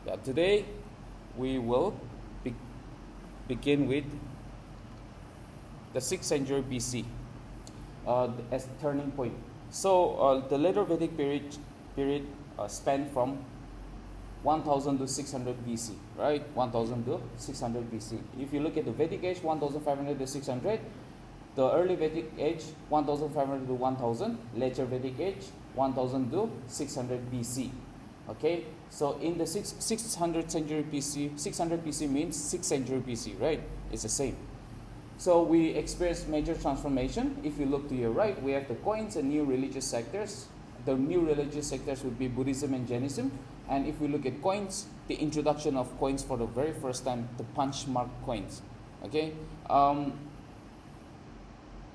Yeah, today we will be- begin with the 6th century BC as the turning point. So the later Vedic period spanned from 1000 to 600 BC, right? 1000 to 600 BC. If you look at the Vedic age, 1500 to 600, the early Vedic age, 1500 to 1000, later Vedic age, 1000 to 600 BC. Okay, so in the 600 century BC, 600 BC means 6th century BC, right? It's the same. So we experienced major transformation. If you look to your right, we have the coins and new religious sectors. The new religious sectors would be Buddhism and Jainism. And if we look at coins, the introduction of coins for the very first time, the punch mark coins. Okay,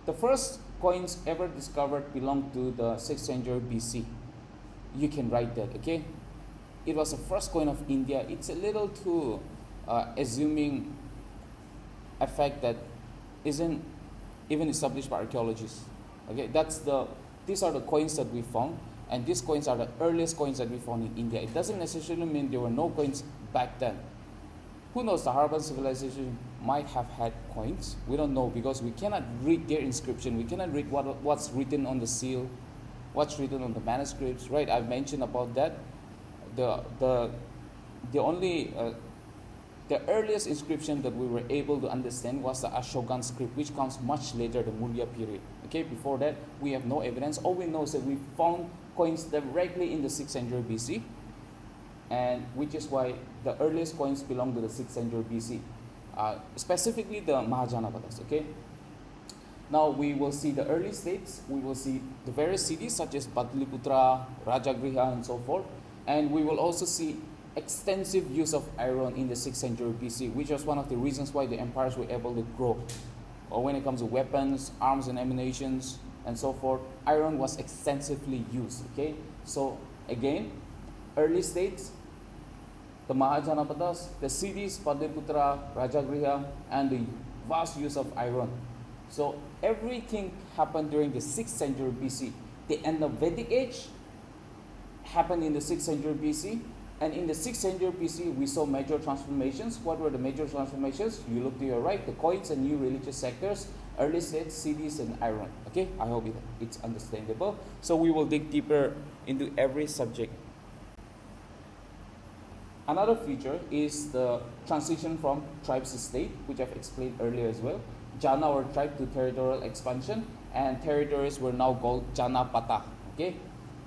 the first coins ever discovered belong to the 6th century BC. You can write that. Okay, it was the first coin of India. It's a little too assuming a fact that isn't even established by archaeologists. Okay, these are the coins that we found, and these coins are the earliest coins that we found in India. It doesn't necessarily mean there were no coins back then. Who knows, the Harappan civilization might have had coins. We don't know because we cannot read their inscription. We cannot read what's written on the seal, what's written on the manuscripts, right? I've mentioned about that. The earliest inscription that we were able to understand was the Ashokan script, which comes much later, the Maurya period. Okay, before that, we have no evidence. All we know is that we found coins directly in the 6th century BC, and which is why the earliest coins belong to the 6th century BC, specifically the Mahajanapadas. Okay. Now we will see the early states. We will see the various cities such as Patliputra, Rajagriha, and so forth, and we will also see extensive use of iron in the 6th century BC, which was one of the reasons why the empires were able to grow. Or when it comes to weapons, arms and ammunitions, and so forth, iron was extensively used. Okay, so again, early states, the Mahajanapadas, the cities, Patliputra, Rajagriha, and the vast use of iron. So everything happened during the 6th century BC. The end of Vedic age happened in the 6th century BC. And in the 6th century BC, we saw major transformations. What were the major transformations? You look to your right, the coins and new religious sectors, early states, cities, and iron. Okay, I hope it's understandable. So we will dig deeper into every subject. Another feature is the transition from tribes to state, which I've explained earlier as well. Jana or tribe to territorial expansion, and territories were now called Janapata. Okay,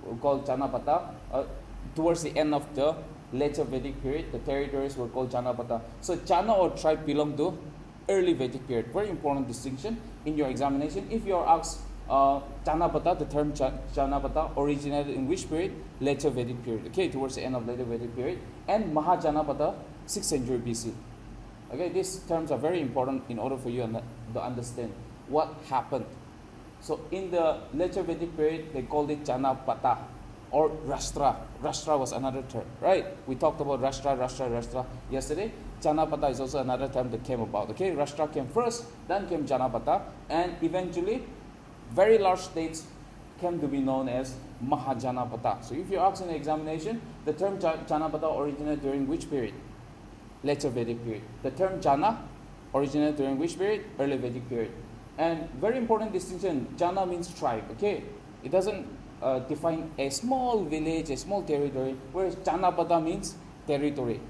we're called Janapata. Towards the end of the later Vedic period, the territories were called Janapata. So Jana or tribe belong to early Vedic period. Very important distinction in your examination. If you are asked Janapata, the term Janapata originated in which period? Later Vedic period. Okay, towards the end of later Vedic period. And Mahajanapada, 6th century BC. Okay, these terms are very important in order for you to understand what happened. So in the later Vedic period, they called it Janapata or Rashtra. Rashtra was another term, right? We talked about Rashtra yesterday. Janapata is also another term that came about. Okay, Rashtra came first, then came Janapata, and eventually very large states came to be known as Mahajanapata. So if you're asked in the examination, the term Janapata originated during which period? Later Vedic period. The term Jana originated during which period? Early Vedic period. And very important distinction, Jana means tribe. Okay, it doesn't define a small village, a small territory, whereas Janapata means territory.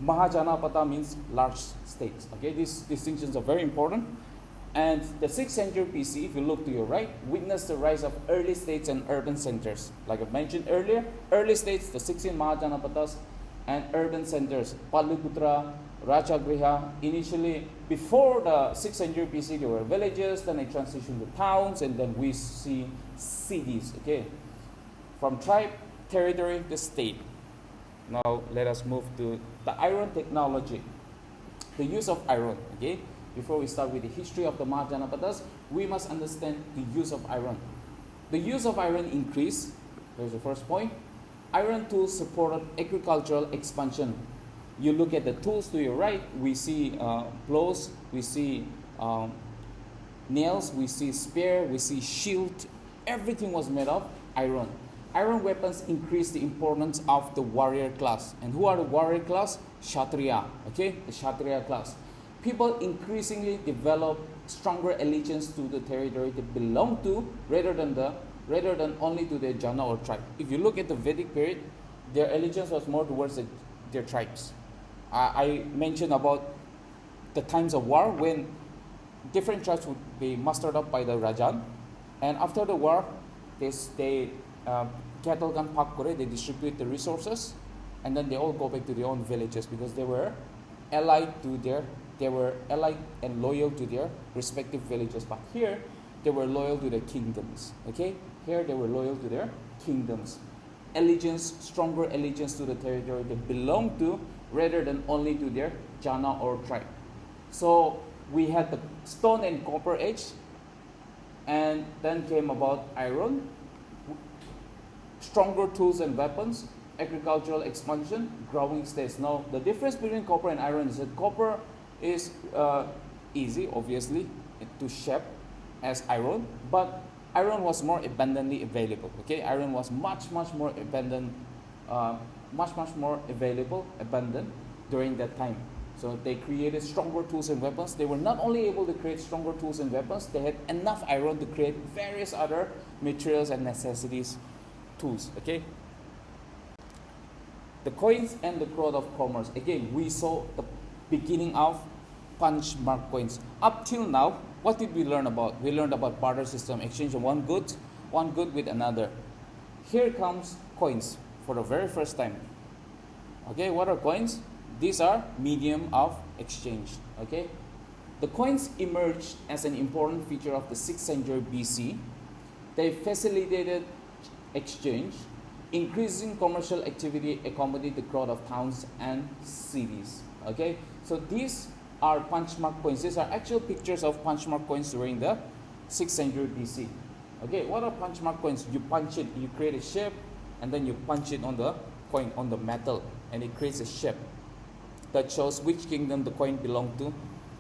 Mahajanapata means large states. Okay, these distinctions are very important. And the 6th century BC, if you look to your right, witnessed the rise of early states and urban centers. Like I mentioned earlier, early states, the 16 Mahajanapadas, and urban centers, Patliputra, Rajagriha. Initially, before the 6th century BC, there were villages, then they transitioned to towns, and then we see cities. Okay, from tribe, territory to state. Now let us move to the iron technology, the use of iron. Okay, before we start with the history of the Mahajanapadas, we must understand the use of iron. The use of iron increased. There's the first point. Iron tools supported agricultural expansion. You look at the tools to your right, we see plows, we see nails, we see spear, we see shield. Everything was made of iron. iron weapons increased the importance of the warrior class. And who are the warrior class? Kshatriya, okay, the Kshatriya class. People increasingly develop stronger allegiance to the territory they belong to rather than only to their jana or tribe. If you look at the Vedic period, their allegiance was more towards their tribes. I mentioned about the times of war when different tribes would be mustered up by the Rajan, and after the war, they cattle can pack kore, they distribute the resources, and then they all go back to their own villages because they were allied and loyal to their respective villages. But here, they were loyal to their kingdoms. Okay, here they were loyal to their kingdoms. Stronger allegiance to the territory they belong to, rather than only to their jana or tribe. So we had the stone and copper age, and then came about iron, stronger tools and weapons, agricultural expansion, growing states. Now, the difference between copper and iron is that copper is easy, obviously, to shape as iron, but iron was more abundantly available. Okay, iron was much more abundant, abundant during that time. So they created stronger tools and weapons. They were not only able to create stronger tools and weapons, they had enough iron to create various other materials and necessities, tools. Okay. The coins and the growth of commerce. Again, we saw the beginning of punch mark coins. Up till now, what did we learn about? We learned about barter system, exchange of one good with another. Here comes coins for the very first time. Okay, what are coins? These are medium of exchange. Okay, the coins emerged as an important feature of the 6th century BC. They facilitated exchange, increasing commercial activity, accompanied the growth of towns and cities. Okay, so these are punch mark coins. These are actual pictures of punch mark coins during the 6th century BC. Okay, what are punch mark coins? You punch it, you create a shape, and then you punch it on the coin, on the metal, and it creates a shape that shows which kingdom the coin belonged to,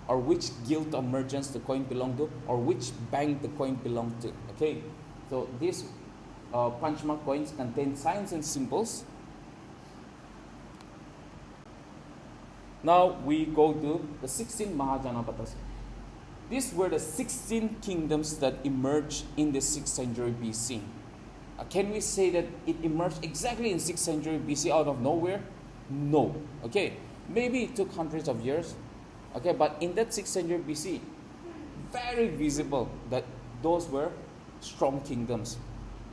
or which guild of merchants the coin belonged to, or which bank the coin belonged to. Okay, so these punch mark coins contain signs and symbols. Now we go to the 16 Mahajanapadas. These were the 16 kingdoms that emerged in the 6th century BC. Can we say that it emerged exactly in 6th century BC out of nowhere? No. Okay, maybe it took hundreds of years. Okay, but in that 6th century BC, very visible that those were strong kingdoms.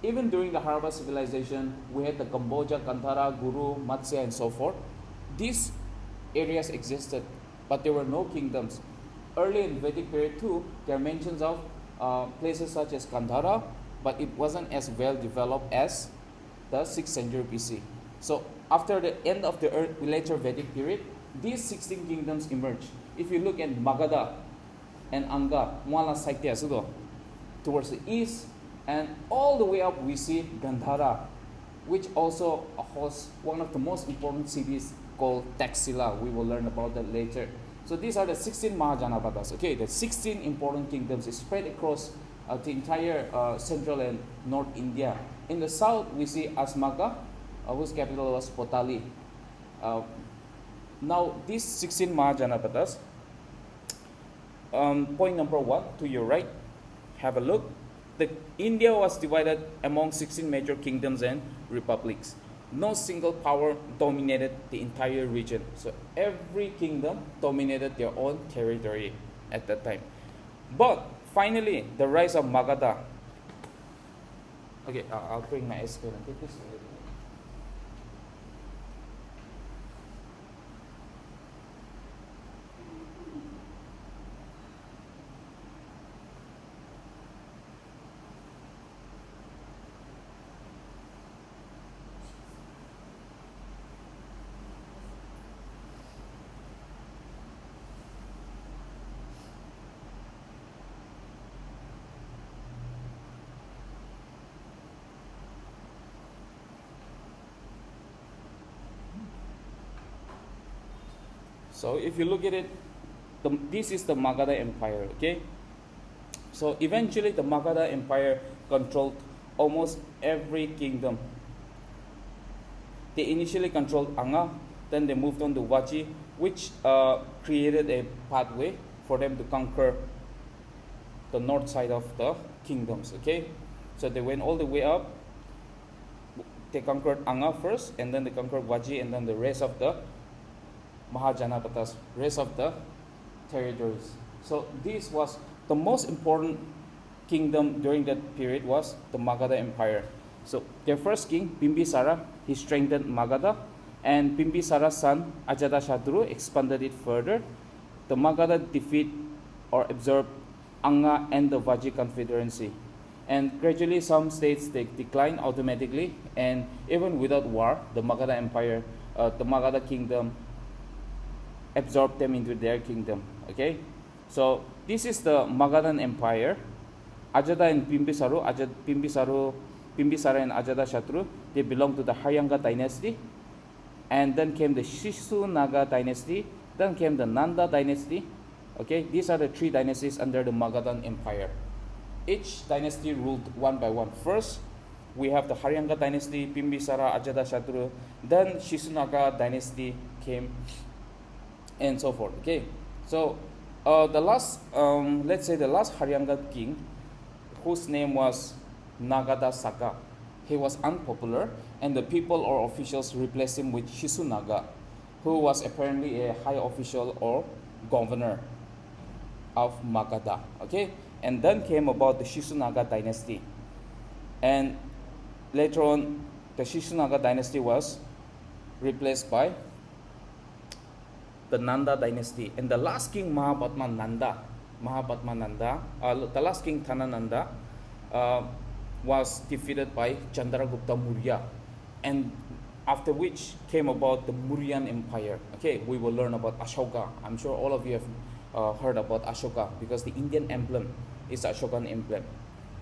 Even during the Harappa civilization, we had the Cambodia, Kantara, Guru, Matsya, and so forth. These areas existed, but there were no kingdoms. Early in Vedic period too, there are mentions of places such as Kandhara, but it wasn't as well developed as the 6th century BC. So after the end of the later Vedic period, these 16 kingdoms emerged. If you look at Magadha and Anga, Muala Saitya Sudo, towards the east, and all the way up we see Gandhara, which also hosts one of the most important cities called Taxila. We will learn about that later. So these are the 16 Mahajanapadas. Okay, the 16 important kingdoms is spread across the entire central and north India. In the south, we see Asmaka, whose capital was Potali. Now, these 16 Mahajanapadas, point number 1 to your right, have a look. India was divided among 16 major kingdoms and republics. No single power dominated the entire region. So every kingdom dominated their own territory at that time. But finally, the rise of Magadha. Okay, I'll bring my escalator. Take this. So if you look at it, this is the Magadha Empire, okay? So eventually the Magadha Empire controlled almost every kingdom They initially controlled Anga, then they moved on to Vaji, which created a pathway for them to conquer the north side of the kingdoms. Okay, so they went all the way up. They conquered Anga first, and then they conquered Vaji, and then the rest of the Mahajanapadas, rest of the territories. So this was the most important kingdom during that period was the Magadha Empire. So their first king, Bimbisara, he strengthened Magadha, and Bimbisara's son, Ajatasattu, expanded it further. The Magadha defeat or absorbed Anga and the Vaji confederacy. And gradually some states they declined automatically, and even without war, the Magadha Empire, the Magadha kingdom absorbed them into their kingdom. Okay, so this is the Magadhan Empire. Ajata and Bimbisara and Ajatasattu, they belong to the Haryanga dynasty. And then came the Shishanaga dynasty, then came the Nanda dynasty. Okay, these are the three dynasties under the Magadhan Empire. Each dynasty ruled one by one. First, we have the Haryanga dynasty, Bimbisara, Ajatasattu, then Shishanaga dynasty came, and so forth. Okay, so the last, let's say the last Haryanga king, whose name was Nagadha Saka. He was unpopular, and the people or officials replaced him with Shishanaga, who was apparently a high official or governor of Magadha. Okay, and then came about the Shishanaga dynasty, and later on the Shishanaga dynasty was replaced by the Nanda dynasty, and the last king Mahabhatmananda, the last king Thanananda was defeated by Chandragupta Maurya, and after which came about the Mauryan Empire. Okay, we will learn about Ashoka. I'm sure all of you have heard about Ashoka, because the Indian emblem is the Ashokan emblem.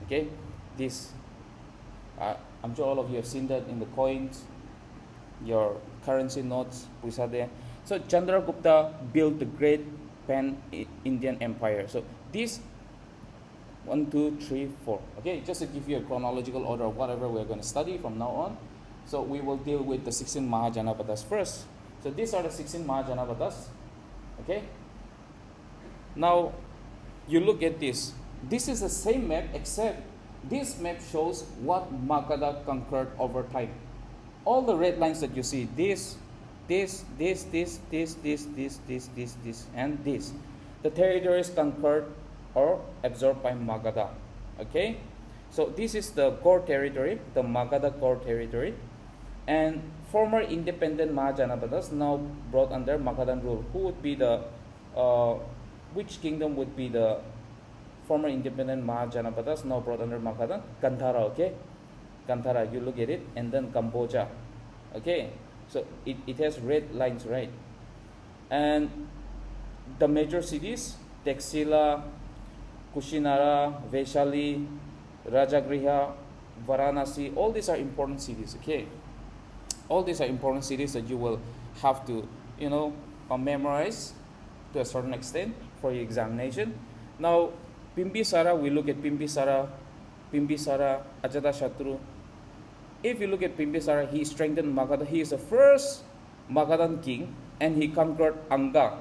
Okay, this I'm sure all of you have seen that in the coins, your currency notes, which are there. So Chandragupta built the great pan-Indian empire. So this 1, 2, 3, 4. Okay, just to give you a chronological order of whatever we're going to study from now on. So we will deal with the 16 Mahajanapadas first. So these are the 16 Mahajanapadas. Okay. Now you look at this. This is the same map, except this map shows what Magadha conquered over time. All the red lines that you see, this, and this. The territories conquered or absorbed by Magadha. Okay, so this is the core territory, the Magadha core territory, and former independent Mahajanapadas now brought under Magadhan rule. Who would be the which kingdom would be the former independent Mahajanapadas now brought under Magadhan? Gandhara. Okay, Gandhara, you look at it, and then Cambodia. Okay, so it has red lines, right? And the major cities, Taxila, Kushinara, Vaishali, Rajagriha, Varanasi, all these are important cities. Okay, all these are important cities that you will have to, memorize to a certain extent for your examination. Now, Bimbisara, we look at Bimbisara, Ajatasattu. If you look at Bimbisara, he strengthened Magadha. He is the first Magadhan king, and he conquered Anga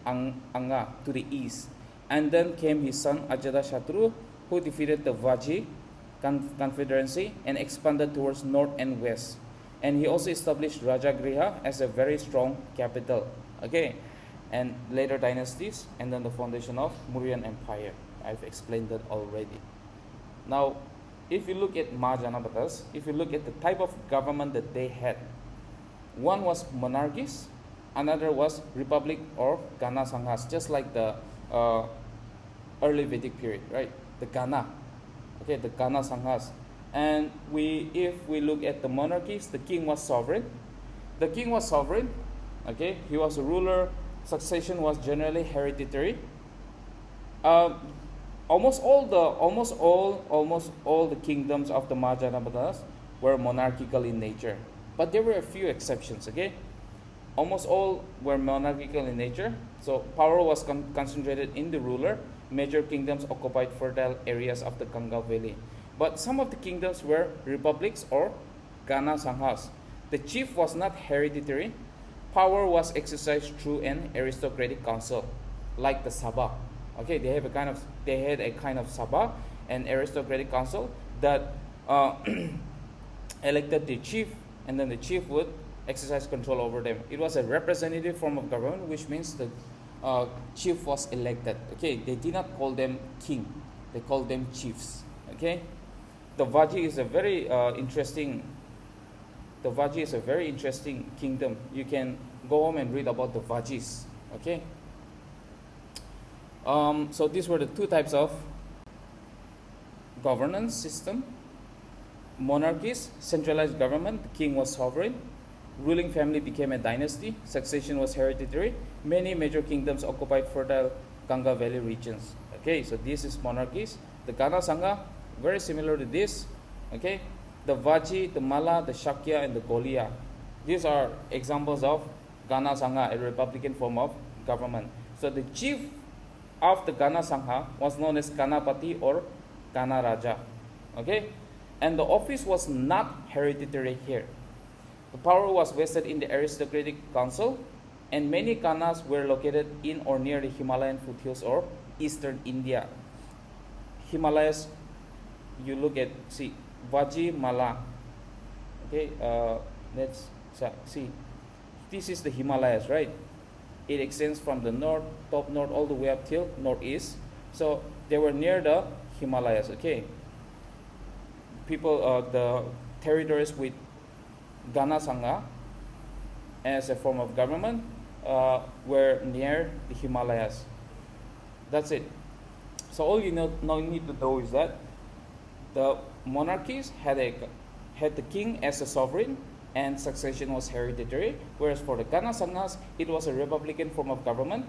to the east. And then came his son Ajatasattu, who defeated the Vaji confederacy and expanded towards north and west. And he also established Rajagriha as a very strong capital. Okay, and later dynasties, and then the foundation of Mauryan Empire. I've explained that already. Now, if you look at Mahajanapadas, if you look at the type of government that they had, one was monarchies, another was republic or Gana Sanghas, just like the early Vedic period, right? The Gana, okay, the Gana Sanghas. And if we look at the monarchies, the king was sovereign. The king was sovereign, okay, he was a ruler. Succession was generally hereditary. Almost all the kingdoms of the Mahajanapadas were monarchical in nature, but there were a few exceptions. Okay, almost all were monarchical in nature. So power was concentrated in the ruler. Major kingdoms occupied fertile areas of the Ganga Valley, but some of the kingdoms were republics or Gana Sanghas. The chief was not hereditary. Power was exercised through an aristocratic council, like the Sabha. Okay, they had a kind of Sabha, an aristocratic council that elected the chief, and then the chief would exercise control over them. It was a representative form of government, which means the chief was elected. Okay, they did not call them king; they called them chiefs. Okay, the Vaji is a very interesting. The Vaji is a very interesting kingdom. You can go home and read about the Vajis. Okay. So these were the two types of governance system. Monarchies, centralized government, the king was sovereign. Ruling family became a dynasty. Succession was hereditary. Many major kingdoms occupied fertile Ganga Valley regions. Okay, so this is monarchies. The Gana Sangha, very similar to this. Okay, the Vaji, the Malla, the Shakya, and the Goliya. These are examples of Gana Sangha, a republican form of government. So the chief of the Gana Sangha was known as Ganapati or Gana Raja. Okay, and the office was not hereditary here. The power was vested in the aristocratic council, and many Ganas were located in or near the Himalayan foothills or eastern India. Himalayas, you look at, see, Vaji Mala. Okay, let's see. This is the Himalayas, right? It extends from the north, top north, all the way up till northeast. So they were near the Himalayas. Okay. People, the territories with Gana Sangha as a form of government were near the Himalayas. That's it. So all you need to know is that the monarchies had the king as a sovereign, and succession was hereditary, whereas for the Gana Sanghas, it was a republican form of government,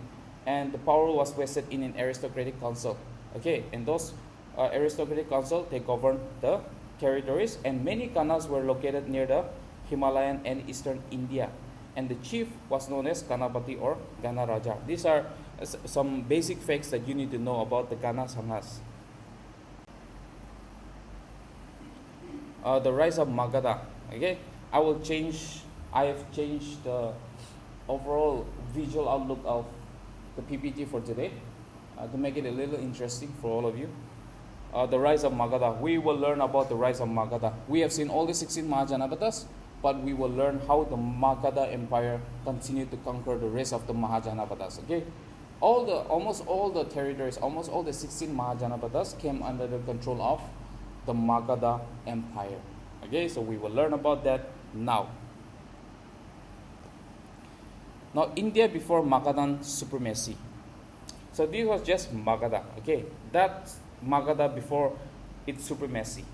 and the power was vested in an aristocratic council. Okay, and those aristocratic council, they governed the territories, and many Ganas were located near the Himalayan and eastern India, and the chief was known as Ganapati or Gana Raja. These are some basic facts that you need to know about the Gana Sanghas. The rise of Magadha. Okay, I have changed the overall visual outlook of the PPT for today to make it a little interesting for all of you. The rise of Magadha. We will learn about the rise of Magadha. We have seen all the 16 Mahajanapadas, but we will learn how the Magadha Empire continued to conquer the rest of the Mahajanapadas. Okay, almost all the territories, almost all the 16 Mahajanapadas came under the control of the Magadha Empire. Okay, so we will learn about that now. Now, India before Magadhan supremacy. So this was just Magadha. Okay, that's Magadha before its supremacy.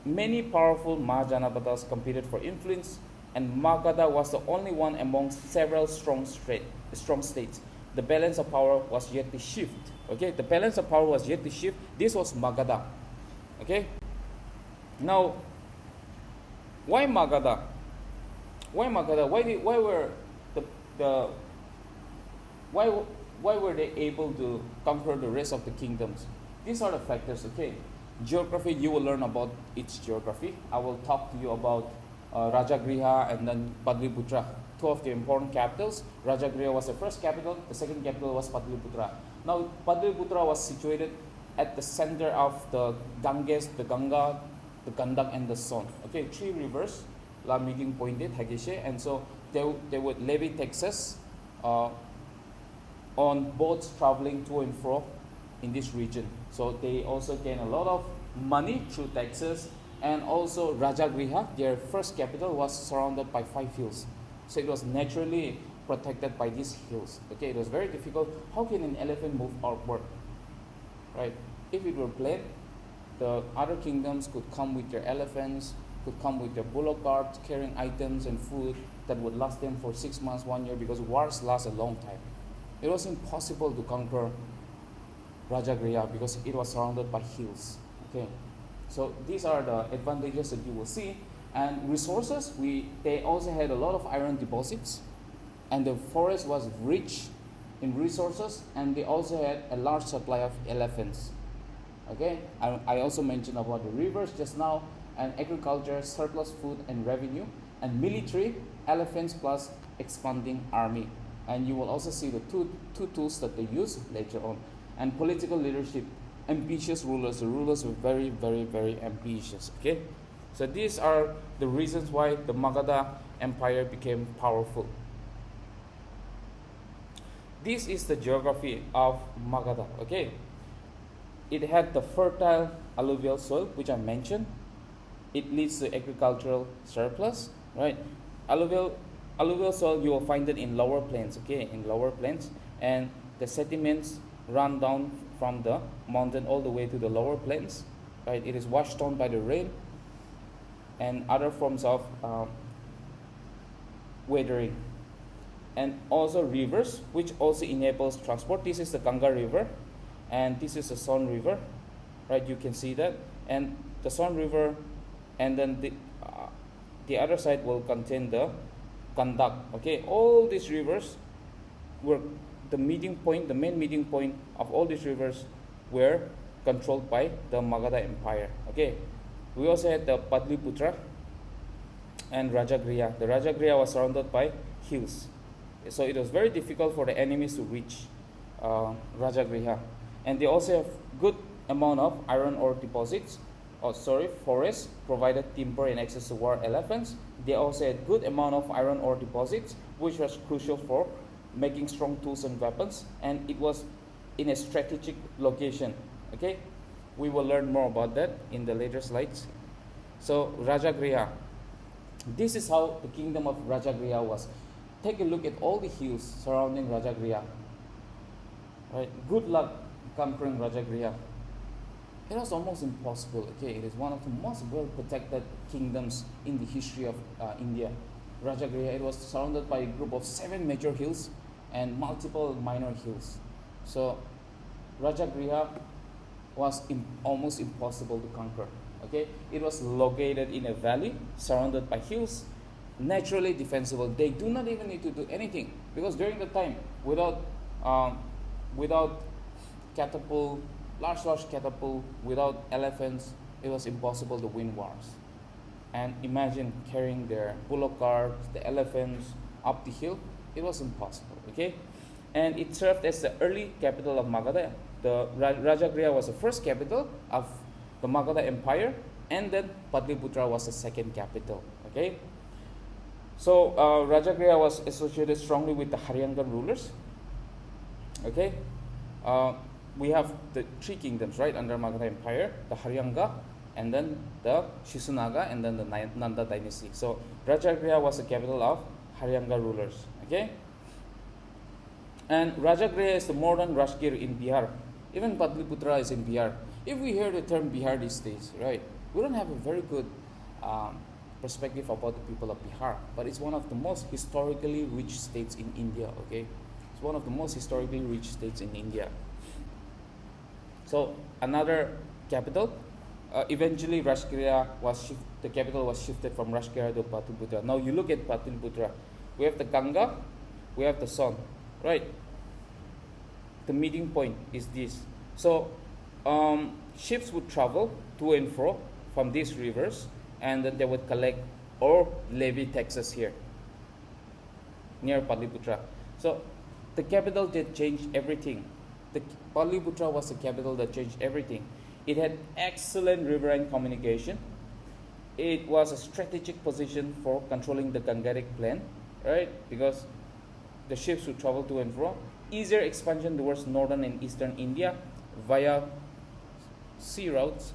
Many powerful Mahajanapadas competed for influence, and Magadha was the only one among several strong states. The balance of power was yet to shift. Okay, the balance of power was yet to shift. This was Magadha. Okay. Now, why Magadha? Why Magadha? Why were they able to conquer the rest of the kingdoms? These are the factors. Okay. Geography, you will learn about its geography. I will talk to you about Rajagriha and then Patliputra, two of the important capitals. Rajagriha was the first capital. The second capital was Patliputra. Now, Patliputra was situated at the center of the Ganges, the Ganga, the Gandak, and the Son. Okay, three rivers, la making pointed, Hageshe, and so they would levy taxes on boats traveling to and fro in this region. So they also gain a lot of money through taxes, and also Rajagriha, their first capital, was surrounded by 5 hills. So it was naturally protected by these hills. Okay, it was very difficult. How can an elephant move outward? Right? If it were plain, the other kingdoms could come with their elephants, could come with their bullock carts carrying items and food that would last them for 6 months, 1 year, because wars last a long time. It was impossible to conquer Rajagriha because it was surrounded by hills. Okay, so these are the advantages that you will see. And resources, they also had a lot of iron deposits, and the forest was rich in resources, and they also had a large supply of elephants. Okay, I also mentioned about the rivers just now. and agriculture, surplus food and revenue, and military, elephants plus expanding army. And you will also see the two tools that they use later on. And political leadership, ambitious rulers. The rulers were very, very, very ambitious. Okay, so these are the reasons why the Magadha Empire became powerful. This is the geography of Magadha. Okay, it had the fertile alluvial soil, which I mentioned. It leads to agricultural surplus, right? Alluvial soil, you will find it in lower plains. Okay, in lower plains, and the sediments run down from the mountain all the way to the lower plains, right? It is washed down by the rain and other forms of weathering, and also rivers, which also enables transport. This is the Ganga River, and this is the Son River, right? You can see that, and the Son River, and then the other side will contain the Gandak. Okay, all these rivers were the meeting point, the main meeting point of all these rivers were controlled by the Magadha Empire. Okay, we also had the Patliputra and Rajagriha. The Rajagriha was surrounded by hills, so it was very difficult for the enemies to reach Rajagriha. And they also have good amount of iron ore deposits, forests provided timber and access to war elephants. They also had good amount of iron ore deposits, which was crucial for making strong tools and weapons, and it was in a strategic location. Okay, we will learn more about that in the later slides. So Rajagriha, this is how the kingdom of Rajagriha was. Take a look at all the hills surrounding Rajagriha. Right, good luck conquering Rajagriha. It was almost impossible. Okay, it is one of the most well protected kingdoms in the history of India. Rajagriha, it was surrounded by a group of 7 major hills and multiple minor hills. So Rajagriha was almost impossible to conquer. Okay, it was located in a valley surrounded by hills, naturally defensible. They do not even need to do anything, because during the time, without catapult, large catapult, without elephants, it was impossible to win wars. And imagine carrying their bullock carts, the elephants up the hill. It was impossible. Okay, and it served as the early capital of Magadha. The Rajagriha was the first capital of the Magadha Empire, and then Patliputra was the second capital. Okay, so Rajagriha was associated strongly with the Haryangan rulers. Okay, we have the 3 kingdoms, right, under Magadha Empire: the Haryanga, and then the Shisunaga, and then the Nanda dynasty. So Rajagriha was the capital of Haryanga rulers. Okay, and Rajagriha is the modern Rajgir in Bihar. Even Patliputra is in Bihar. If we hear the term Bihar these days, right, we don't have a very good perspective about the people of Bihar, but it's one of the most historically rich states in India. Okay, it's one of the most historically rich states in India. So another capital, eventually Rajgiriha the capital was shifted from Rajgiriha to Patliputra. Now you look at Patliputra, we have the Ganga, we have the Son, right? The meeting point is this. So ships would travel to and fro from these rivers, and then they would collect or levy taxes here near Patliputra. So the capital did change everything. The Patliputra was the capital that changed everything. It had excellent riverine communication. It was a strategic position for controlling the Gangetic Plain, right? Because the ships would travel to and fro. Easier expansion towards northern and eastern India via sea routes.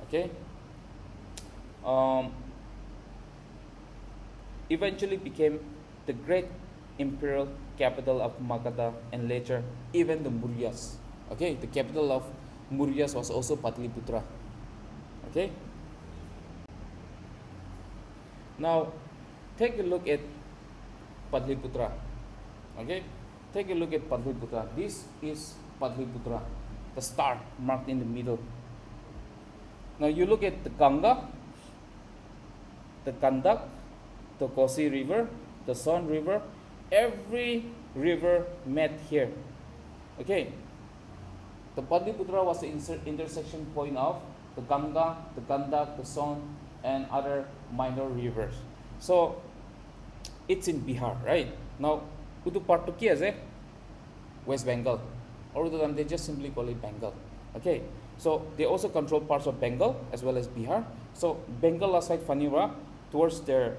Okay. Eventually became the great imperial capital of Magadha, and later even the Mauryas. Okay, the capital of Mauryas was also Patliputra. Okay. Now take a look at Patliputra. Okay, take a look at Patliputra. This is Patliputra, the star marked in the middle. Now you look at the Ganga, the Gandak, the Kosi River, the Son River. Every river met here. Okay, the Patliputra was the intersection point of the Ganga, the Gandak, the Son, and other minor rivers. So it's in Bihar, right? Now, Udu part to kia West Bengal, or they just simply call it Bengal. Okay, so they also control parts of Bengal as well as Bihar. So Bengal side Fanira towards their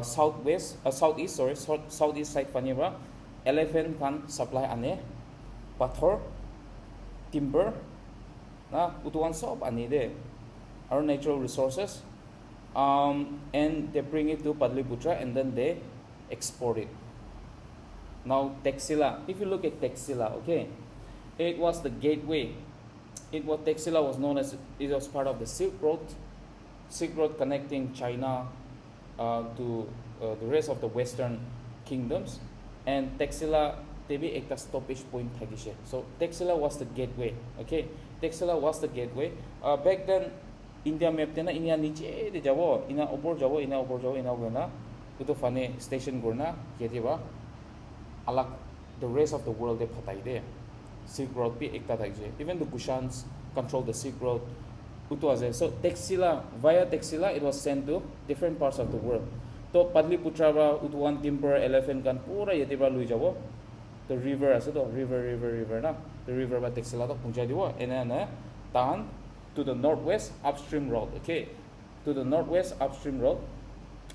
southeast side Fanira, elephant can supply ane, pathor, timber, na utuan sob ane de, our natural resources, and they bring it to Padliputra and then they export it. Now Taxila, if you look at Taxila, okay, it was the gateway. Taxila was known as, it was part of the Silk Road connecting China to the rest of the Western kingdoms. And Taxila, tebi ekta stoppage point thagishe. So Taxila was the gateway. Okay, Taxila was the gateway. Back then, India map tena India niche de jabo, ina opor jabo, ina gona. Uto fane station gurna yetiba. Alak the rest of the world they phatai de. Silk Road pi ekta thagje. Even the Kushans controlled the Silk Road. So Taxila, via Taxila, it was sent to different parts of the world. So Padliputra ba utuan timber elephant kan pura yetiba lui jabo. The river ase to river na. The river ba Taxila to punjai dibo. And tahan to the northwest upstream road. Okay, to the northwest upstream road.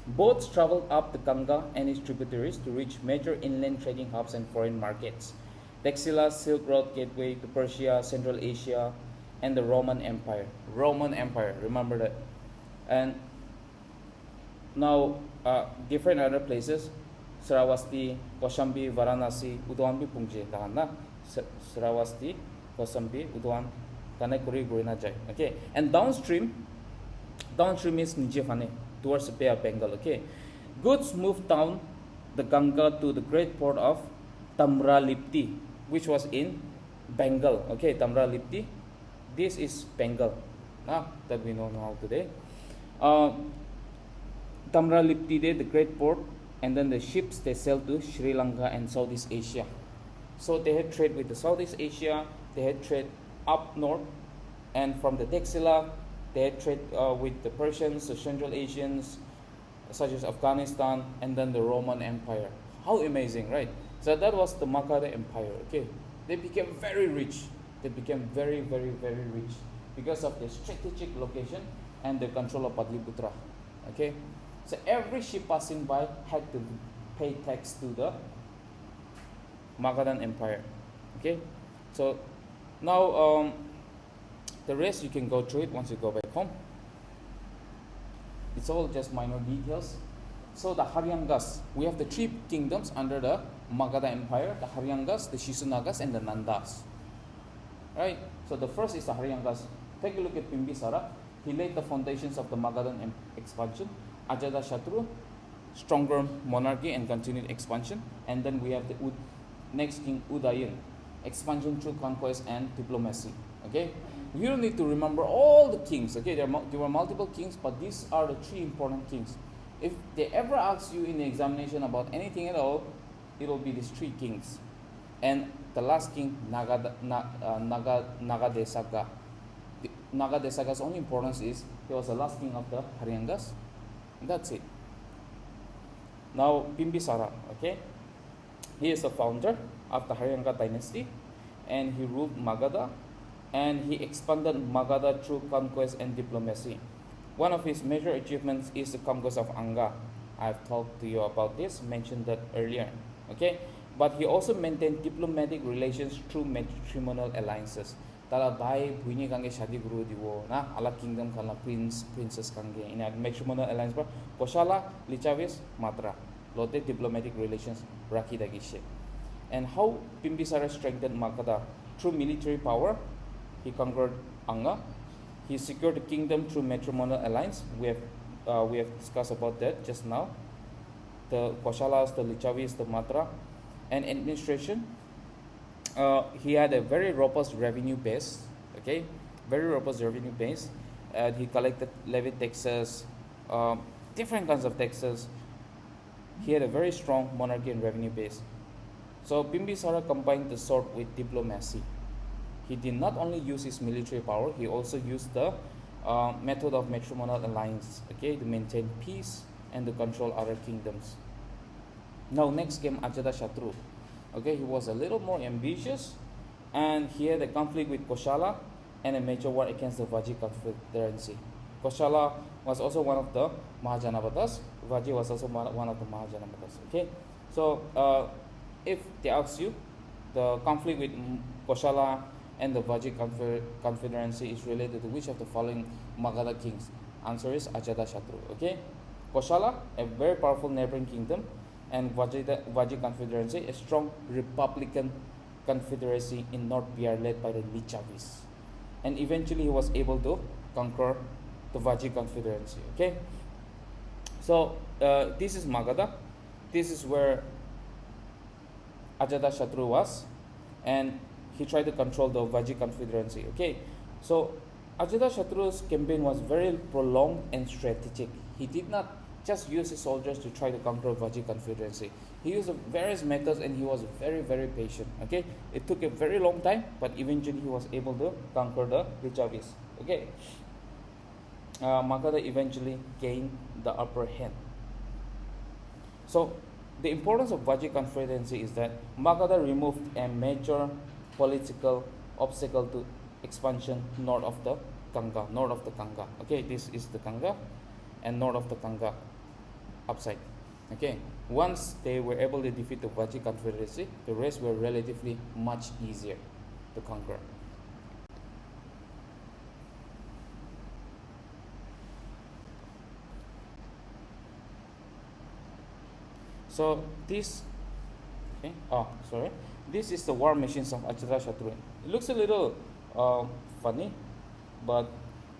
Boats traveled up the Ganga and its tributaries to reach major inland trading hubs and foreign markets. Taxila's Silk Road gateway to Persia, Central Asia, and the Roman Empire. Remember that. And now different other places, Sravasti, Kaushambi, Varanasi, Uduan bi pungje tahan Sravasti, Kaushambi, Uduan kanekuri gurina jai. Okay, and downstream is Nijefane towards the Bay of Bengal. Okay, goods moved down the Ganga to the great port of Tamralipti, which was in Bengal. Okay, Tamralipti. This is Bengal, that we know now today. Tamralipti, the great port, and then the ships they sell to Sri Lanka and Southeast Asia. So they had trade with the Southeast Asia. They had trade up north, and from the Taxila, they had trade with the Persians, the Central Asians, such as Afghanistan, and then the Roman Empire. How amazing, right? So that was the Magadha Empire. Okay, they became very rich. They became very, very, very rich because of their strategic location and the control of Padliputra. Okay, so every ship passing by had to pay tax to the Magadhan Empire. Okay, so now the rest you can go through it once you go back home. It's all just minor details. So the Haryangas, we have the three kingdoms under the Magadha Empire: the Haryangas, the Shisunagas, and the Nandas. Right. So the first is the Haryangas. Take a look at Bimbisara. He laid the foundations of the Magadhan expansion. Ajatashatru, stronger monarchy and continued expansion. And then we have the next king Udayan, expansion through conquest and diplomacy. Okay. You don't need to remember all the kings. Okay, there were multiple kings, but these are the three important kings. If they ever ask you in the examination about anything at all, it will be these three kings. And the last king, Nagadesaka. Nagadesaka's only importance is he was the last king of the Haryangas. That's it. Now, Bimbisara, okay? He is the founder of the Haryanga dynasty, and he ruled Magadha, and he expanded Magadha through conquest and diplomacy. One of his major achievements is the conquest of Anga. I've talked to you about this, mentioned that earlier. Okay, but he also maintained diplomatic relations through matrimonial alliances. Tara bhai bhuini kange shadi guru dibo na alak kingdom kala princess kange in a matrimonial alliance par Koshala Lichavis Matra lote diplomatic relations rakhi dagishe. And how Bimbisara strengthened Magadha through military power. He conquered Anga. He secured the kingdom through matrimonial alliance. We have discussed about that just now. The Koshalas, the Lichavis, the Matra, and administration. He had a very robust revenue base. Okay, very robust revenue base. He collected levied taxes, different kinds of taxes. He had a very strong monarchy and revenue base. So Bimbisara combined the sword with diplomacy. He did not only use his military power, he also used the method of matrimonial alliance, okay, to maintain peace and to control other kingdoms. Now next came Ajatashatru. Okay, he was a little more ambitious, and he had a conflict with Koshala and a major war against the Vaji confederacy. Koshala was also one of the Mahajanapadas. Vaji was also one of the Mahajanapadas. Okay, so if they ask you, the conflict with Koshala and the Vaji confederacy is related to which of the following Magadha kings? Answer is Ajatashatru. Okay, Koshala, a very powerful neighboring kingdom, and Vaji confederacy, a strong republican confederacy in North Bihar led by the Nichavis. And eventually he was able to conquer the Vaji confederacy. Okay, so this is Magadha. This is where Ajatashatru was, and he tried to control the Vaji confederacy. Okay, so Ajatashatru's campaign was very prolonged and strategic. He did not just use his soldiers to try to conquer Vaji confederacy. He used various methods, and he was very, very patient. Okay, it took a very long time, but eventually he was able to conquer the Nichavis. Okay, Magadha eventually gained the upper hand. So the importance of Vaji confederacy is that Magadha removed a major political obstacle to expansion north of the Ganga. Okay, this is the Ganga, and north of the Ganga upside. Okay, once they were able to defeat the Vaji confederacy, the rest were relatively much easier to conquer. So this, okay, this is the war machines of Ajatashatru. It looks a little funny, but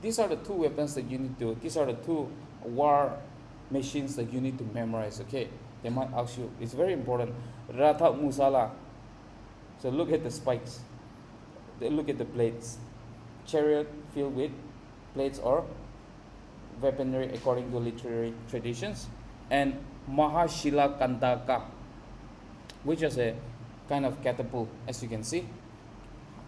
these are the two weapons that you need to. These are the two war machines that you need to memorize. Okay, they might ask you. It's very important. Ratha Musala. So look at the spikes. Look at the blades. Chariot filled with blades or weaponry according to literary traditions, and Mahashila Kandaka, which is a kind of catapult, as you can see.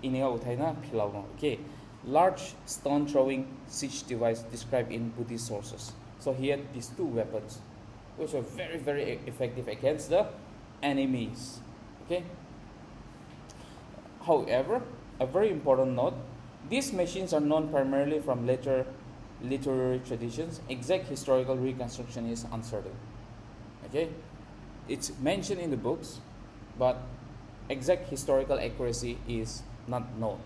Okay, large stone throwing siege device described in Buddhist sources. So he had these two weapons, which were very, very effective against the enemies. Okay. However, a very important note: these machines are known primarily from later literary traditions. Exact historical reconstruction is uncertain. Okay, it's mentioned in the books, but exact historical accuracy is not known.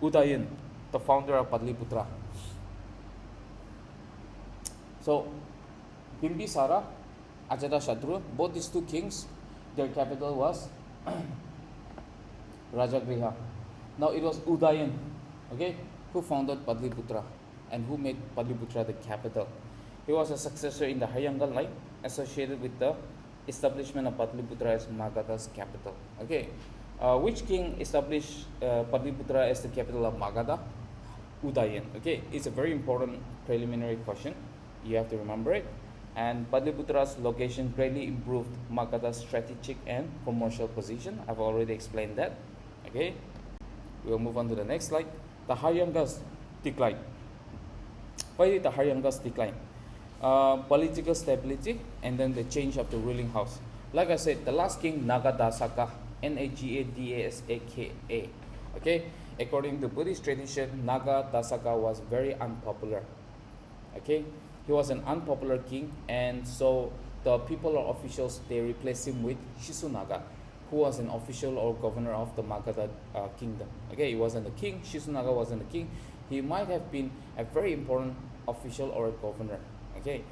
Udayan, the founder of Patliputra. So, Bimbisara, Ajatashatru, both these two kings, their capital was Rajagriha. Now it was Udayan, okay, who founded Patliputra and who made Patliputra the capital. He was a successor in the Haryangal line, associated with the establishment of Patliputra as Magadha's capital. Okay, which king established Patliputra as the capital of Magadha? Udayan. Okay, it's a very important preliminary question. You have to remember it. And Patliputra's location greatly improved Magadha's strategic and commercial position. I've already explained that. Okay, we'll move on to the next slide. The Haryangas decline. Why did the Haryangas decline? Political stability, and then the change of the ruling house. Like I said, the last king, Nagadasaka, Nagadasaka. Okay, according to Buddhist tradition, Nagadasaka was very unpopular. Okay, he was an unpopular king, and so the people or officials, they replaced him with Shisunaga, who was an official or governor of the Magadha kingdom. Okay, he wasn't the king. Shisunaga wasn't the king. He might have been a very important official or a governor. Okay,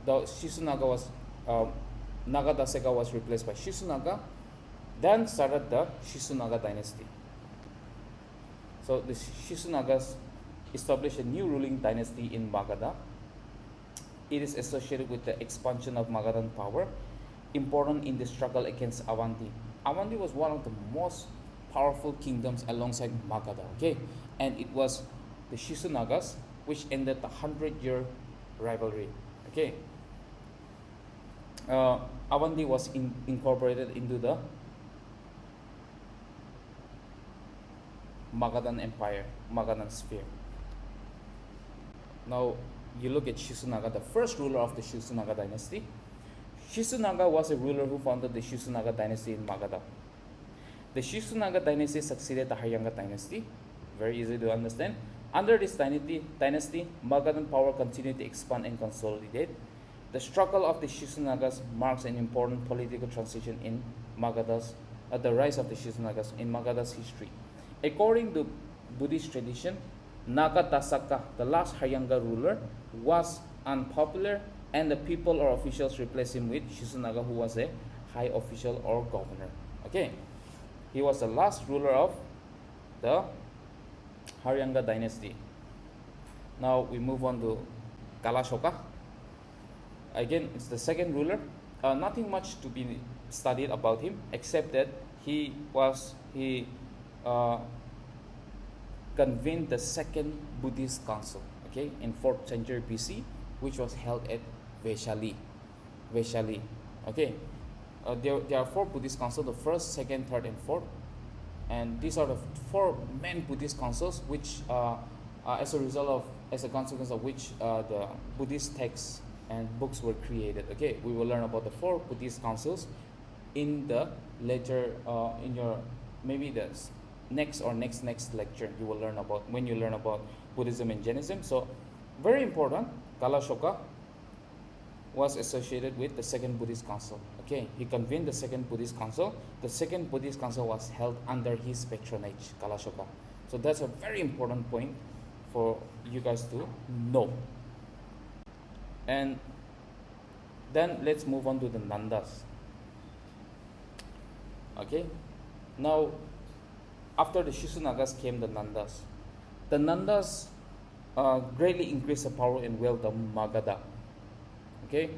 the Shisunaga was Nagadasaka was replaced by Shisunaga. Then started the Shisunaga dynasty. So the Shisunagas established a new ruling dynasty in Magadha. It is associated with the expansion of Magadhan power, important in the struggle against Avanti. Avanti was one of the most powerful kingdoms alongside Magadha. Okay, and it was the Shisunagas which ended the 100-year rivalry. Okay, Avanti was incorporated into the Magadhan Empire, Magadhan sphere. Now you look at Shizunaga, the first ruler of the Shizunaga dynasty. Shizunaga was a ruler who founded the Shizunaga dynasty in Magadha. The Shizunaga dynasty succeeded the Haryanga dynasty. Very easy to understand. Under this dynasty, Magadhan power continued to expand and consolidate. The struggle of the Shizunagas marks an important political transition in Magadha's, the rise of the Shizunagas in Magadha's history. According to Buddhist tradition, Nagatasaka, the last Haryanga ruler, was unpopular, and the people or officials replaced him with Shizunaga, who was a high official or governor. Okay, he was the last ruler of the Haryanga dynasty. Now we move on to Kalashoka. Again, it's the second ruler. Nothing much to be studied about him, except that he convened the second Buddhist council, okay, in 4th century BC, which was held at Vaishali. Okay. There are 4 Buddhist councils: the first, second, third, and fourth. And these are the 4 main Buddhist councils, which, as a consequence of which, the Buddhist texts and books were created. Okay, we will learn about the 4 Buddhist councils in the later, in your maybe the next lecture. You will learn about when you learn about Buddhism and Jainism. So, very important. Kalashoka was associated with the second Buddhist council. Okay, he convened the second Buddhist council. The second Buddhist council was held under his patronage, Kalashoka. So that's a very important point for you guys to know. And then let's move on to the Nandas. Okay, now after the Shizunagas came the Nandas. The Nandas greatly increased the power and wealth of Magadha. Okay,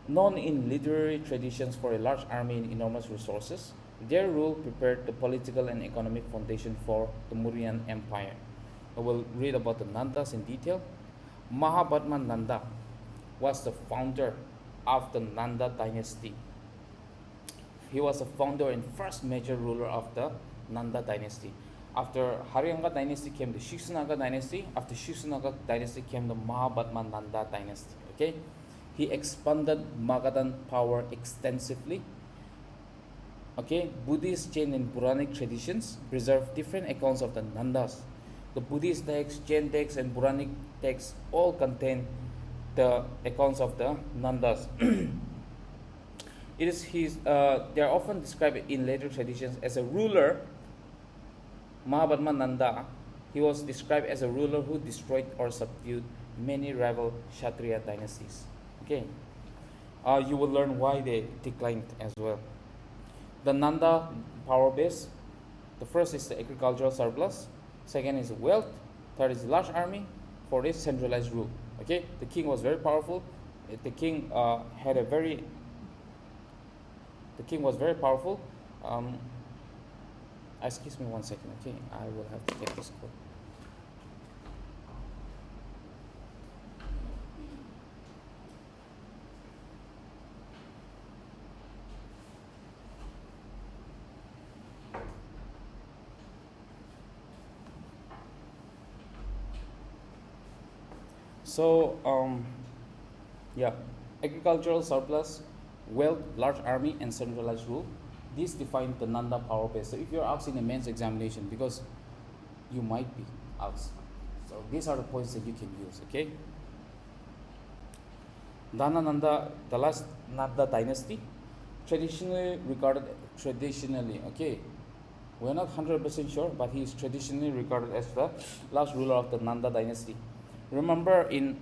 known in literary traditions for a large army and enormous resources, their rule prepared the political and economic foundation for the Mauryan Empire. I will read about the Nandas in detail. Mahabharata Nanda was the founder of the Nanda dynasty. He was the founder and first major ruler of the Nanda dynasty. After Haryanga dynasty came the Shizunaga dynasty. After Shizunaga dynasty came the Mahabharata Nanda dynasty. Okay, he expanded Magadhan power extensively. Okay, Buddhist, Jain, and Puranic traditions preserve different accounts of the Nandas. The Buddhist texts, Jain texts, and Puranic texts all contain the accounts of the Nandas. They are often described in later traditions as a ruler. Mahabharata Nanda, he was described as a ruler who destroyed or subdued many rival Kshatriya dynasties. Okay, you will learn why they declined as well. The Nanda power base. The first is the agricultural surplus. Second is wealth. Third is large army. Fourth is centralized rule. Okay, the king was very powerful. The king was very powerful. Excuse me 1 second. Okay, I will have to get this code. So, agricultural surplus, wealth, large army, and centralized rule. These define the Nanda power base. So, if you're asked in a mains examination, because you might be asked, so these are the points that you can use. Okay. Nanda, the last Nanda dynasty, traditionally, okay, we're not 100% sure, but he is traditionally regarded as the last ruler of the Nanda dynasty. Remembered in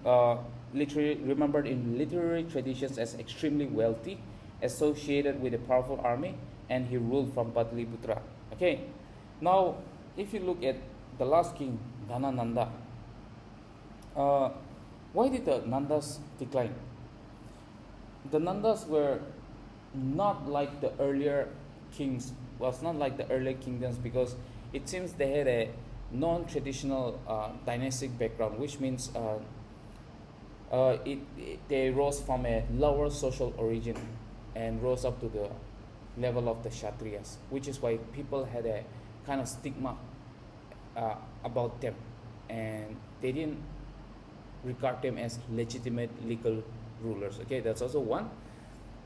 literary traditions as extremely wealthy, associated with a powerful army, and he ruled from Pataliputra. Okay, now if you look at the last king, Dhanananda, why did the Nandas decline? The Nandas were not like the earlier kings, kingdoms, because it seems they had a non-traditional dynastic background, which means they rose from a lower social origin and rose up to the level of the Kshatriyas, which is why people had a kind of stigma about them, and they didn't regard them as legitimate legal rulers. Okay, that's also one.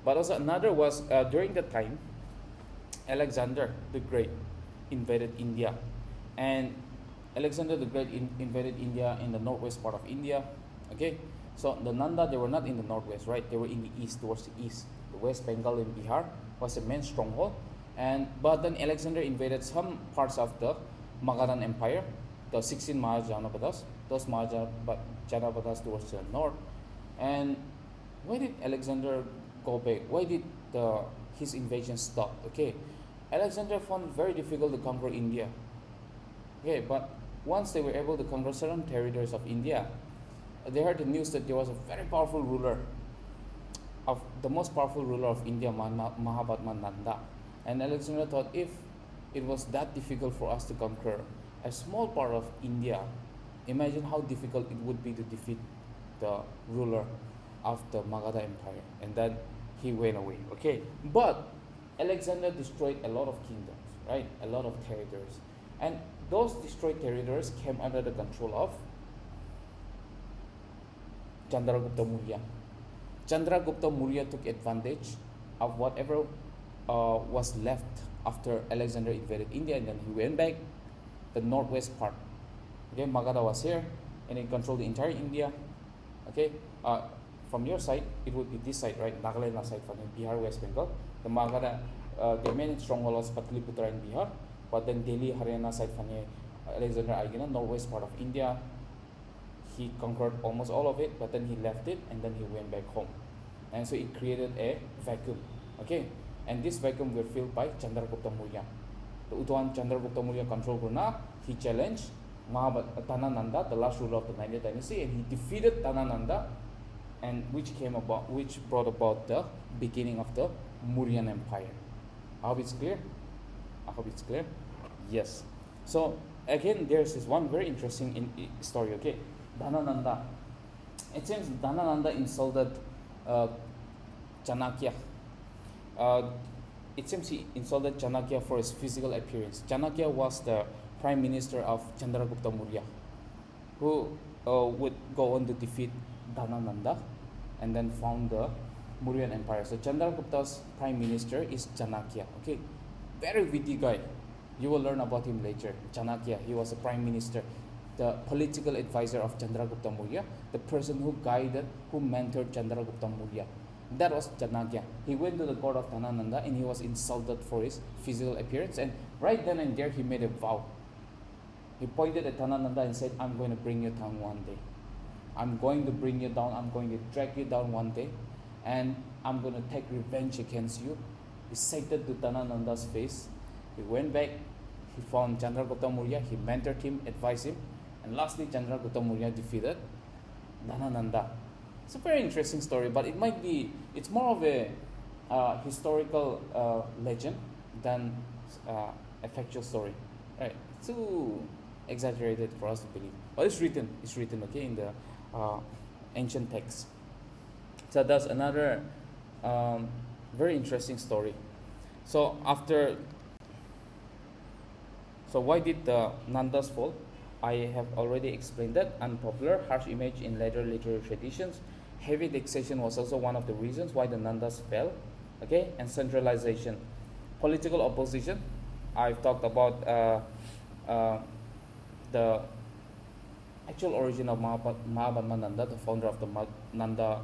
But also another was during the time Alexander the Great invaded India, and Alexander the Great invaded India in the northwest part of India. Okay, so the Nanda, they were not in the northwest, right? They were in the east, towards the east. The West Bengal in Bihar was the main stronghold, and but then Alexander invaded some parts of the Magadhan Empire, the 16 Mahajanapadas. Those Mahajanapadas towards the north. And why did Alexander go back? Why did his invasion stop? Okay, Alexander found it very difficult to conquer India. Okay, but once they were able to conquer certain territories of India, they heard the news that there was a very powerful ruler, of the most powerful ruler of India, Mahatma Nanda. And Alexander thought, if it was that difficult for us to conquer a small part of India, imagine how difficult it would be to defeat the ruler of the Magadha Empire. And then he went away. Okay, but Alexander destroyed a lot of kingdoms, right? A lot of territories. And those destroyed territories came under the control of Chandragupta Maurya. Chandragupta Maurya took advantage of whatever was left after Alexander invaded India, and then he went back the northwest part. Okay, Magadha was here, and he controlled the entire India. Okay, from your side, it would be this side, right? Nagaland side, from Bihar, West Bengal. The Magadha, their main stronghold was Patliputra in Bihar, but then Delhi, Haryana side, from Alexander Aigina, northwest part of India. He conquered almost all of it, but then he left it, and then he went back home. And so it created a vacuum. Okay, and this vacuum was filled by Chandragupta Maurya. The Uddhavan Chandragupta Maurya controlled Gurna. He challenged Tanananda, the last ruler of the 9th dynasty, and he defeated Tanananda, and which brought about the beginning of the Mauryan Empire. I hope it's clear. I hope it's clear. Yes. So again, there's this one very interesting story. Okay, Dhanananda. It seems Dhanananda insulted Chanakya. It seems he insulted Chanakya for his physical appearance. Chanakya was the prime minister of Chandragupta Maurya, who would go on to defeat Dhanananda and then found the Mauryan Empire. So Chandragupta's prime minister is Chanakya. Okay, very witty guy. You will learn about him later. Chanakya, he was a prime minister, the political advisor of Chandragupta Maurya, the person who mentored Chandragupta Maurya. That was Chanakya. He went to the court of Dhanananda and he was insulted for his physical appearance. And right then and there, he made a vow. He pointed at Dhanananda and said, "I'm going to bring you down one day. I'm going to bring you down. I'm going to drag you down one day. And I'm going to take revenge against you." He said that to Dhanananda's face. He went back. He found Chandragupta Maurya. He mentored him, advised him. And lastly, Chandragupta Maurya defeated Dhanananda. It's a very interesting story, but it's more of a historical legend than a factual story. Right? It's too exaggerated for us to believe. But it's written, okay, in the ancient text. So that's another very interesting story. So why did the Nandas fall? I have already explained that. Unpopular, harsh image in later literary traditions. Heavy taxation was also one of the reasons why the Nandas fell. Okay, and centralization. Political opposition. I've talked about the actual origin of Mahabharma Nanda, the founder of the Nanda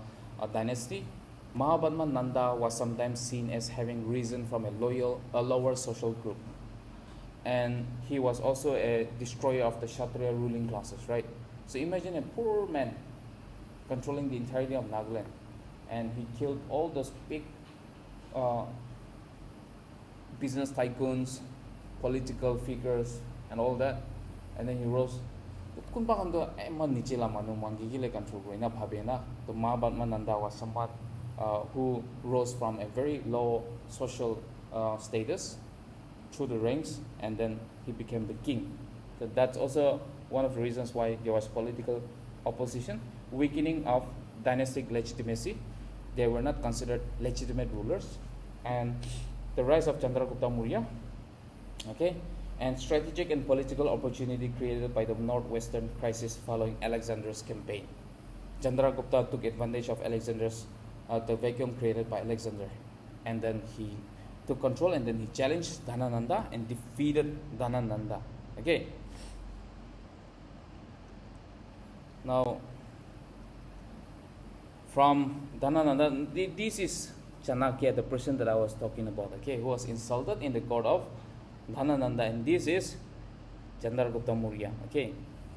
dynasty. Mahabharma Nanda was sometimes seen as having risen from a lower social group. And he was also a destroyer of the Kshatriya ruling classes, right? So imagine a poor man controlling the entirety of Nagaland, and he killed all those big business tycoons, political figures, and all that. And then he rose. The Mahabharma Nanda was someone who rose from a very low social status through the ranks, and then he became the king. So that's also one of the reasons why there was political opposition, weakening of dynastic legitimacy. They were not considered legitimate rulers, and the rise of Chandragupta Maurya. Okay, and strategic and political opportunity created by the northwestern crisis following Alexander's campaign. Chandragupta took advantage of the vacuum created by Alexander, and then he took control, and then he challenged Dhanananda and defeated Dhanananda. Okay. Now, from Dhanananda, this is Chanakya, the person that I was talking about, okay, who was insulted in the court of Dhanananda, and this is Chandragupta Maurya, okay.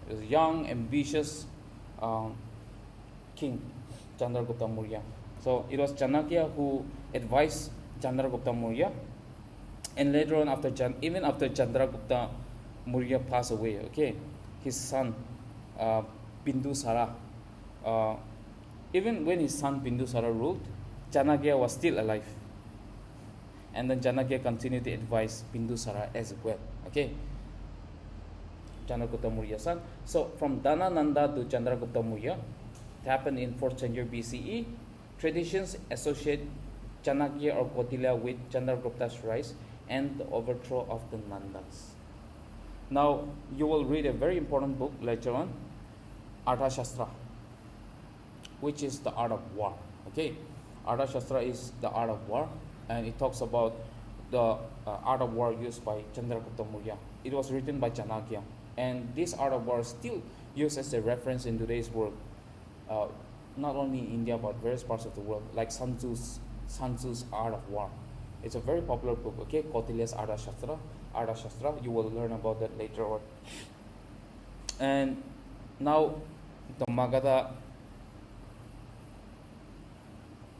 He was a young, ambitious king, Chandragupta Maurya. So it was Chanakya who advised Chandragupta Maurya, and later on, even after Chandragupta Maurya passed away, okay, his son Bindusara, even when his son Bindusara ruled, Chanakya was still alive, and then Chanakya continued to advise Bindusara as well. Okay, Chandragupta Maurya's son. So from Dhanananda to Chandragupta Maurya, it happened in 4th century BCE. Traditions associate Chanakya or Kautilya with Chandragupta's rise and the overthrow of the Nandas. Now you will read a very important book later on, Arthashastra, which is the art of war. Okay, Arthashastra is the art of war, and it talks about the art of war used by Chandragupta Maurya. It was written by Chanakya, and this art of war is still used as a reference in today's world, not only in India but various parts of the world, like Sun Tzu's art of war. It's a very popular book. Okay, Kautilya's Arthashastra. You will learn about that later on. And now the Magadha,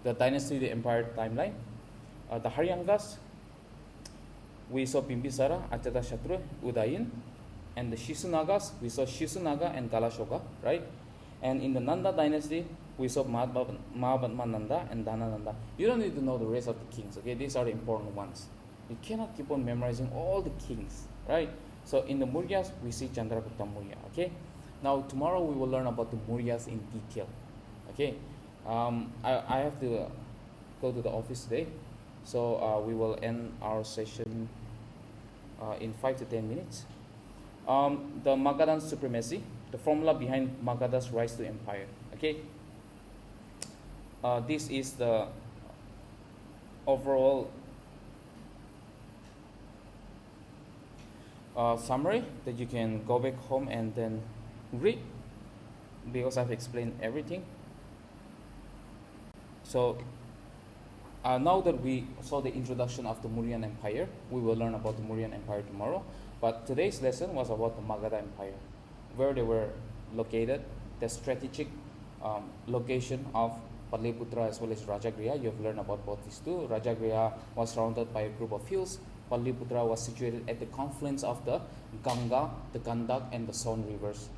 the dynasty, the empire timeline. The Haryangas, we saw Bimbisara, Ajatashatru, Udayin, and the Shisunagas, we saw Shisunaga and Galashoka, right? And in the Nanda dynasty, we saw Mahabhatma Nanda and Dhanananda. You don't need to know the rest of the kings, okay? These are the important ones. You cannot keep on memorizing all the kings, right? So in the Mauryas, we see Chandragupta Maurya, okay? Now tomorrow we will learn about the Mauryas in detail, okay? I have to go to the office today, so we will end our session in 5 to 10 minutes. The Magadhan supremacy, the formula behind Magadha's rise to empire, okay? This is the overall summary that you can go back home and then read, because I've explained everything. So now that we saw the introduction of the Mauryan Empire, we will learn about the Mauryan Empire tomorrow. But today's lesson was about the Magadha Empire, where they were located, the strategic location of Patliputra as well as Rajagriha. You have learned about both these two. Rajagriha was surrounded by a group of hills. Patliputra was situated at the confluence of the Ganga, the Gandak, and the Son rivers,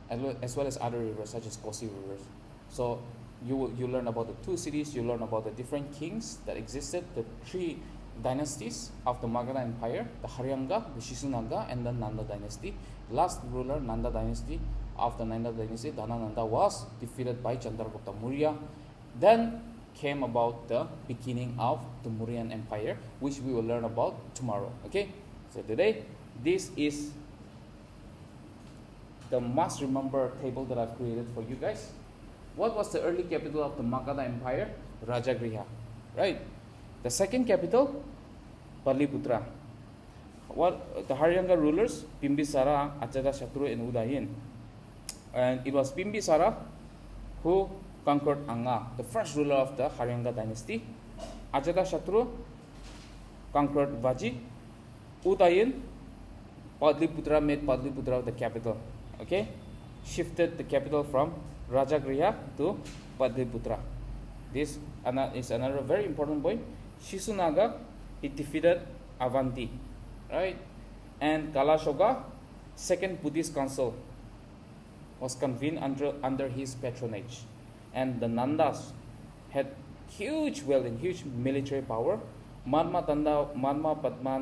as well as other rivers such as Kosi rivers. So you learn about the two cities, you learn about the different kings that existed, the three dynasties of the Magadha Empire, the Haryanga, the Shisunaga, and the Nanda dynasty. Last ruler, Nanda dynasty, of the Nanda dynasty, Dhanananda, was defeated by Chandragupta Maurya. Then came about the beginning of the Mauryan Empire, which we will learn about tomorrow. Okay, so today this is the must remember table that I've created for you guys. What was the early capital of the Magadha Empire? Rajagriha, right? The second capital, Patliputra. What the Haryanga rulers? Bimbisara, Ajatashatru, and Udayin. And it was Bimbisara who conquered Anga, the first ruler of the Haryanga dynasty. Ajatashatru conquered Vaji. Udayin, Patliputra made Patliputra the capital. Okay, shifted the capital from Rajagriha to Patliputra. This is another very important point. Shisunaga, he defeated Avanti, right? And Galashoga, second Buddhist council, was convened under his patronage. And the Nandas had huge wealth and huge military power. Mahabhatma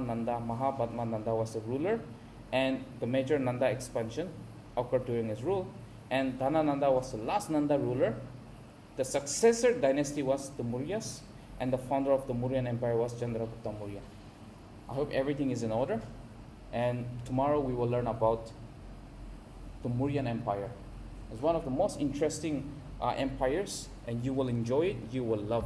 Nanda was the ruler, and the major Nanda expansion occurred during his rule. And Dhanananda was the last Nanda ruler. The successor dynasty was the Mauryas, and the founder of the Mauryan Empire was Chandragupta Maurya. I hope everything is in order. And tomorrow we will learn about the Mauryan Empire. It's one of the most interesting empires, and you will enjoy it, you will love it.